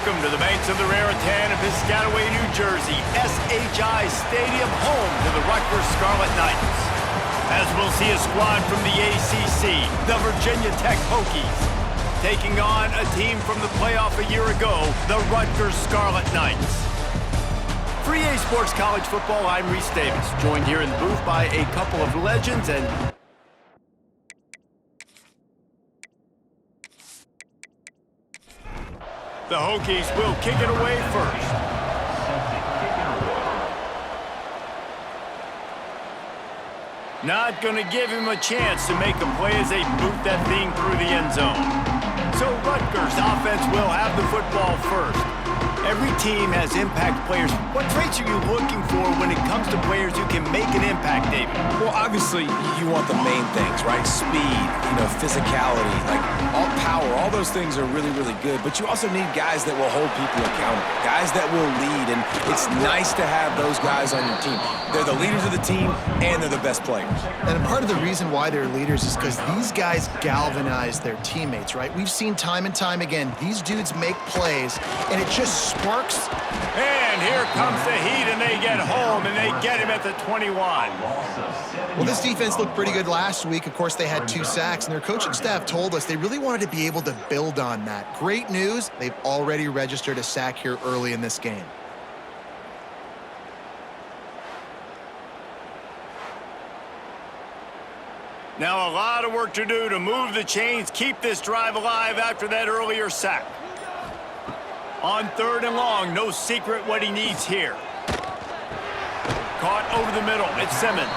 Welcome to the banks of the Raritan of Piscataway, New Jersey, SHI Stadium, home to the Rutgers Scarlet Knights. As we'll see a squad from the ACC, the Virginia Tech Hokies, taking on a team from the playoff a year ago, the Rutgers Scarlet Knights. For EA Sports College Football, I'm Reese Davis, joined here in the booth by a couple of legends and the Hokies will kick it away first. Not going to give him a chance to make a play as they boot that thing through the end zone. So Rutgers offense will have the football first. Every team has impact players. What traits are you looking for when it comes to players who can make an impact, David? Well, obviously, you want the main things, right? Speed, physicality, like all power, all those things are really, really good. But you also need guys that will hold people accountable, guys that will lead, and it's nice to have those guys on your team. They're the leaders of the team, and they're the best players. And part of the reason why they're leaders is because these guys galvanize their teammates, right? We've seen time and time again, these dudes make plays, and it just sparks. And here comes the heat, and they get home, and they get him at the 21. Well, this defense looked pretty good last week. Of course, they had 2 sacks, and their coaching staff told us they really wanted to be able to build on that. Great news, they've already registered a sack here early in this game. Now a lot of work to do to move the chains, keep this drive alive after that earlier sack. On 3rd and long, no secret what he needs here. Caught over the middle, it's Simmons.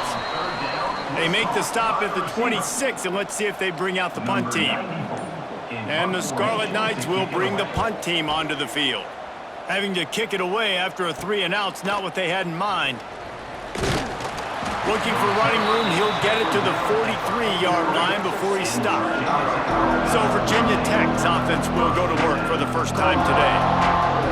They make the stop at the 26, and let's see if they bring out the punt team. And the Scarlet Knights will bring the punt team onto the field. Having to kick it away after a 3-and-out's not what they had in mind. Looking for running room, he'll get it to the 43-yard line before he stopped. So Virginia Tech's offense will go to work for the first time today.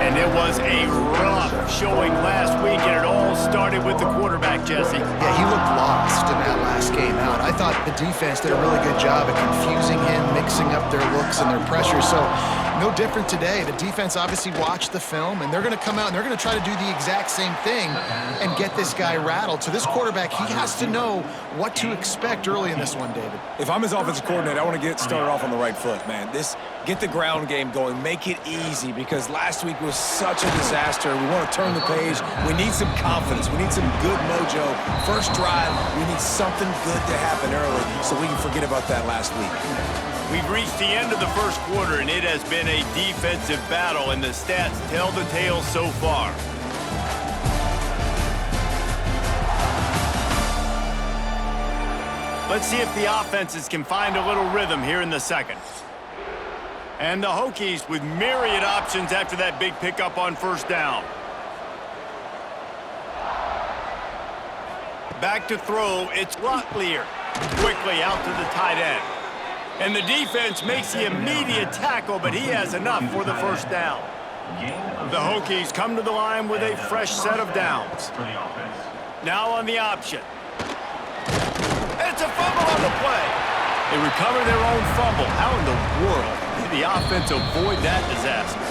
And it was a rough showing last week, and it all started with the quarterback, Jesse. Yeah, he looked lost in that last game out. I thought the defense did a really good job of confusing him, mixing up their looks and their pressure. So no different today. The defense obviously watched the film, and they're going to come out and they're going to try to do the exact same thing and get this guy rattled. So this quarterback, he has to know what to expect early in this one, David. If I'm his offensive coordinator, I want to get started off on the right foot, man. Get the ground game going. Make it easy, because last week was such a disaster. We want to turn the page. We need some confidence. We need some good mojo. First drive, we need something good to happen early so we can forget about that last week. We've reached the end of the first quarter, and it has been a defensive battle, and the stats tell the tale so far. Let's see if the offenses can find a little rhythm here in the second. And the Hokies with myriad options after that big pickup on 1st down. Back to throw, it's Rotlier. Quickly out to the tight end. And the defense makes the immediate tackle, but he has enough for the 1st down. The Hokies come to the line with a fresh set of downs. Now on the option. It's a fumble on the play. They recover their own fumble. How in the world did the offense avoid that disaster?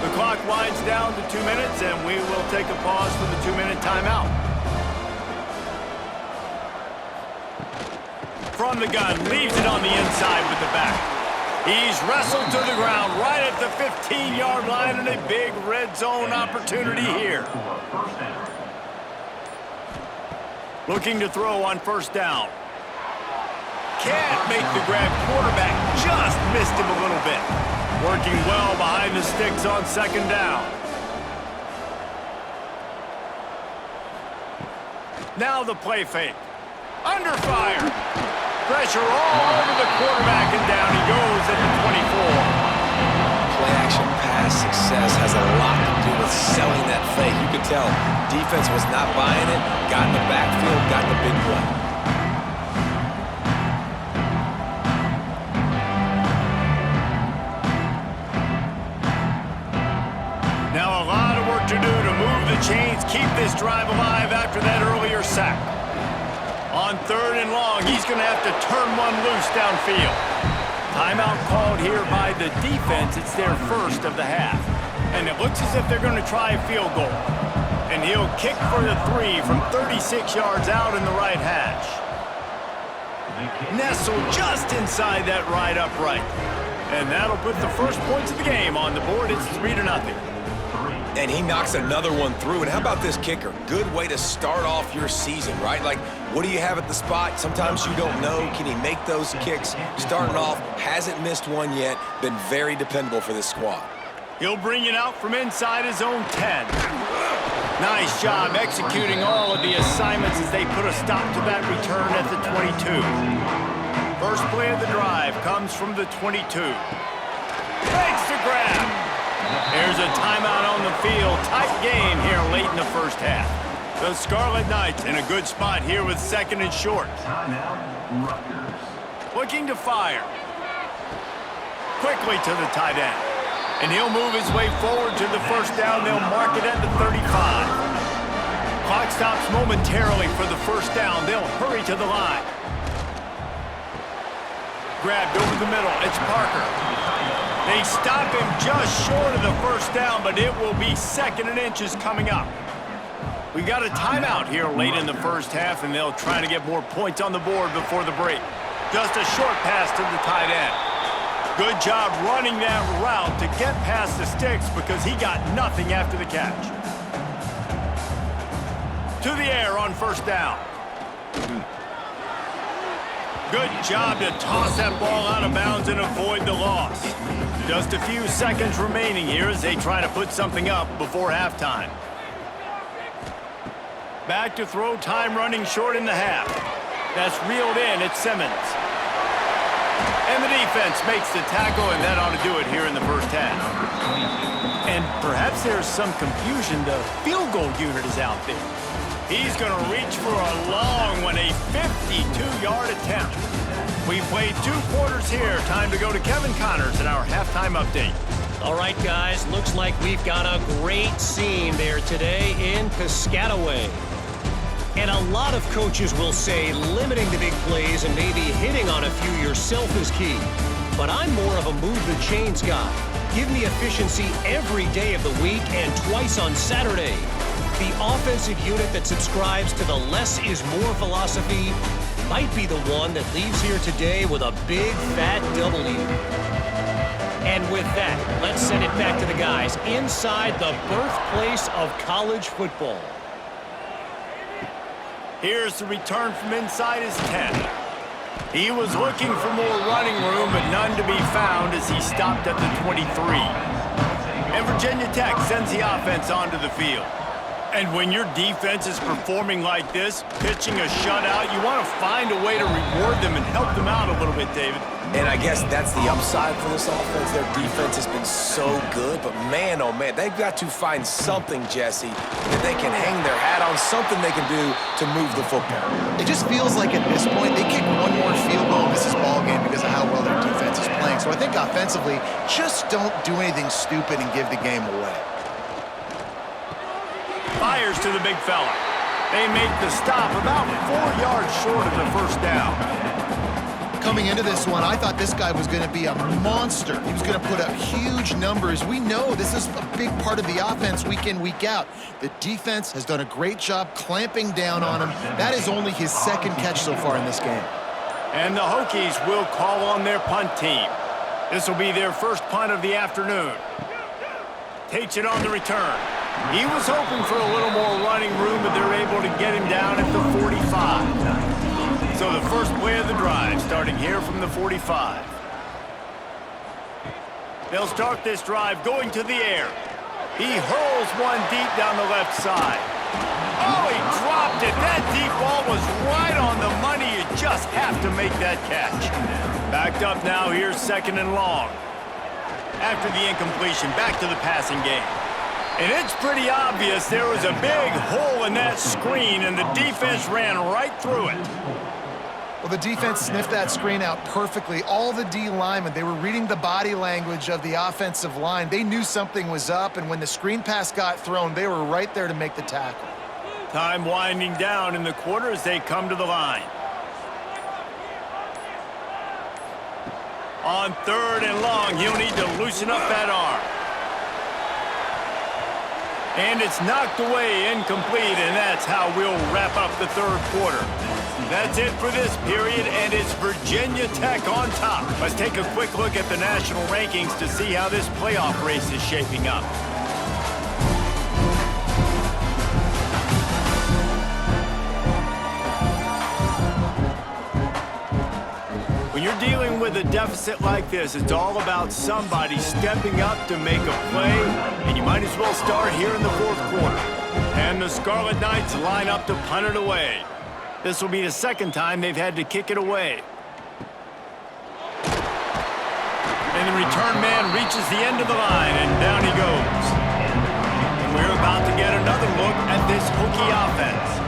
The clock winds down to 2 minutes, and we will take a pause for the 2-minute timeout. From the gun, leaves it on the inside with the back. He's wrestled to the ground right at the 15-yard line, and a big red zone opportunity here. Looking to throw on 1st down. Can't make the grab. Quarterback just missed him a little bit. Working well behind the sticks on 2nd down. Now the play fake. Under fire. Pressure all over the quarterback, and down he goes at the 24. Play action pass success has a lot to do with selling that fake. You could tell defense was not buying it, got in the backfield, got the big play. Now a lot of work to do to move the chains, keep this drive alive after that earlier sack. On 3rd and long, he's going to have to turn one loose downfield. Timeout called here by the defense. It's their first of the half. And it looks as if they're going to try a field goal. And he'll kick for the 3 from 36 yards out in the right hash. Nestled just inside that right upright. And that'll put the first points of the game on the board. It's 3-0. And he knocks another one through. And how about this kicker? Good way to start off your season, right? Like, what do you have at the spot? Sometimes you don't know. Can he make those kicks? Starting off, hasn't missed one yet. Been very dependable for this squad. He'll bring it out from inside his own 10. Nice job executing all of the assignments as they put a stop to that return at the 22. First play of the drive comes from the 22. Makes the grab. There's a timeout on the field. Tight game here late in the first half. The Scarlet Knights in a good spot here with 2nd and short. Rutgers. Looking to fire. Quickly to the tight end. And he'll move his way forward to the first down. They'll mark it at the 35. Clock stops momentarily for the first down. They'll hurry to the line. Grabbed over the middle. It's Parker. They stop him just short of the first down, but it will be 2nd and inches coming up. We've got a timeout here late in the first half, and they'll try to get more points on the board before the break. Just a short pass to the tight end. Good job running that route to get past the sticks because he got nothing after the catch. To the air on first down. Good job to toss that ball out of bounds and avoid the loss. Just a few seconds remaining here as they try to put something up before halftime. Back to throw, time running short in the half. That's reeled in at Simmons. And the defense makes the tackle, and that ought to do it here in the first half. And perhaps there's some confusion. The field goal unit is out there. He's going to reach for a long one, a 52-yard attempt. We played 2 quarters here. Time to go to Kevin Connors in our halftime update. All right, guys, looks like we've got a great scene there today in Piscataway. And a lot of coaches will say limiting the big plays and maybe hitting on a few yourself is key. But I'm more of a move the chains guy. Give me efficiency every day of the week and twice on Saturday. The offensive unit that subscribes to the less is more philosophy might be the one that leaves here today with a big fat W. And with that, let's send it back to the guys inside the birthplace of college football. Here's the return from inside his 10. He was looking for more running room, but none to be found as he stopped at the 23. And Virginia Tech sends the offense onto the field. And when your defense is performing like this, pitching a shutout, you want to find a way to reward them and help them out a little bit, David. And I guess that's the upside for this offense. Their defense has been so good, but man, oh man, they've got to find something, Jesse, that they can hang their hat on, something they can do to move the football. It just feels like at this point they kick one more field goal in this ball game because of how well their defense is playing. So I think offensively, just don't do anything stupid and give the game away. Fires to the big fella. They make the stop about 4 yards short of the first down. Coming into this one, I thought this guy was going to be a monster. He was going to put up huge numbers. We know this is a big part of the offense week in, week out. The defense has done a great job clamping down on him. That is only his 2nd catch so far in this game. And the Hokies will call on their punt team. This will be their first punt of the afternoon. Takes it on the return. He was hoping for a little more running room, but they're able to get him down at the 45. So the first play of the drive, starting here from the 45. They'll start this drive going to the air. He hurls one deep down the left side. Oh, he dropped it. That deep ball was right on the money. You just have to make that catch. Backed up now, here's 2nd and long. After the incompletion, back to the passing game. And it's pretty obvious there was a big hole in that screen, and the defense ran right through it. Well, the defense sniffed that screen out perfectly. All the D linemen, they were reading the body language of the offensive line. They knew something was up, and when the screen pass got thrown, they were right there to make the tackle. Time winding down in the quarter as they come to the line. On 3rd and long, he'll need to loosen up that arm. And it's knocked away, incomplete, and that's how we'll wrap up the 3rd quarter. That's it for this period, and it's Virginia Tech on top. Let's take a quick look at the national rankings to see how this playoff race is shaping up. When you're dealing with a deficit like this, it's all about somebody stepping up to make a play, and you might as well start here in the 4th quarter. And the Scarlet Knights line up to punt it away. This will be the 2nd time they've had to kick it away. And the return man reaches the end of the line, and down he goes. And we're about to get another look at this Hokie offense.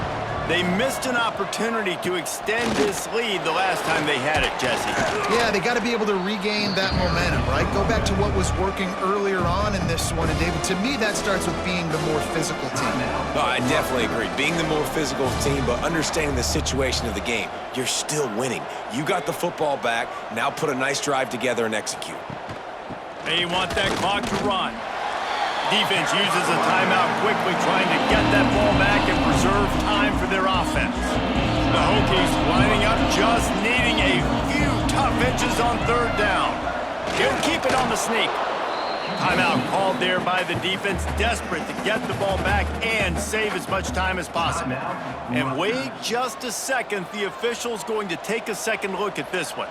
They missed an opportunity to extend this lead the last time they had it, Jesse. Yeah, they got to be able to regain that momentum, right? Go back to what was working earlier on in this one. And, David, to me, that starts with being the more physical team. No, I definitely agree. Being the more physical team, but understanding the situation of the game. You're still winning. You got the football back. Now put a nice drive together and execute. They want that clock to run. Defense uses a timeout quickly, trying to get that ball back and preserve time for their offense. The Hokies lining up, just needing a few tough inches on 3rd down. He'll keep it on the sneak. Timeout called there by the defense, desperate to get the ball back and save as much time as possible. And wait just a second, the official's going to take a second look at this one.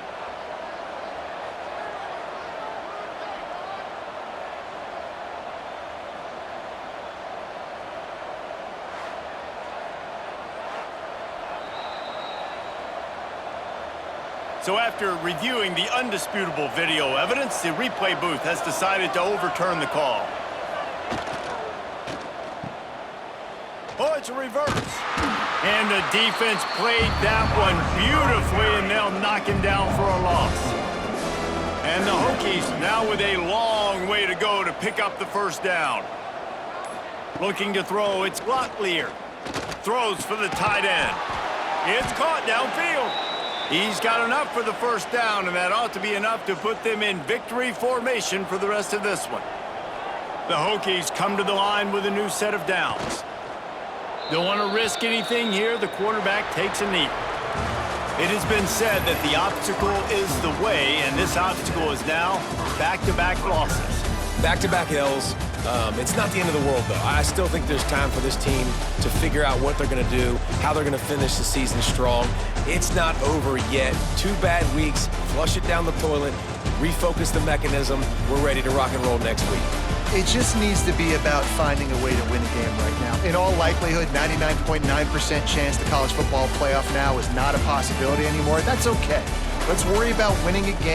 So after reviewing the undisputable video evidence, the replay booth has decided to overturn the call. Oh, it's a reverse. And the defense played that one beautifully, and they'll knock him down for a loss. And the Hokies now with a long way to go to pick up the 1st down. Looking to throw, it's Locklear. Throws for the tight end. It's caught downfield. He's got enough for the 1st down, and that ought to be enough to put them in victory formation for the rest of this one. The Hokies come to the line with a new set of downs. Don't want to risk anything here. The quarterback takes a knee. It has been said that the obstacle is the way, and this obstacle is now back-to-back losses. Back-to-back L's. It's not the end of the world, though. I still think there's time for this team to figure out what they're going to do, how they're going to finish the season strong. It's not over yet. 2 bad weeks. Flush it down the toilet. Refocus the mechanism. We're ready to rock and roll next week. It just needs to be about finding a way to win a game right now. In all likelihood, 99.9% chance the college football playoff now is not a possibility anymore. That's okay. Let's worry about winning a game.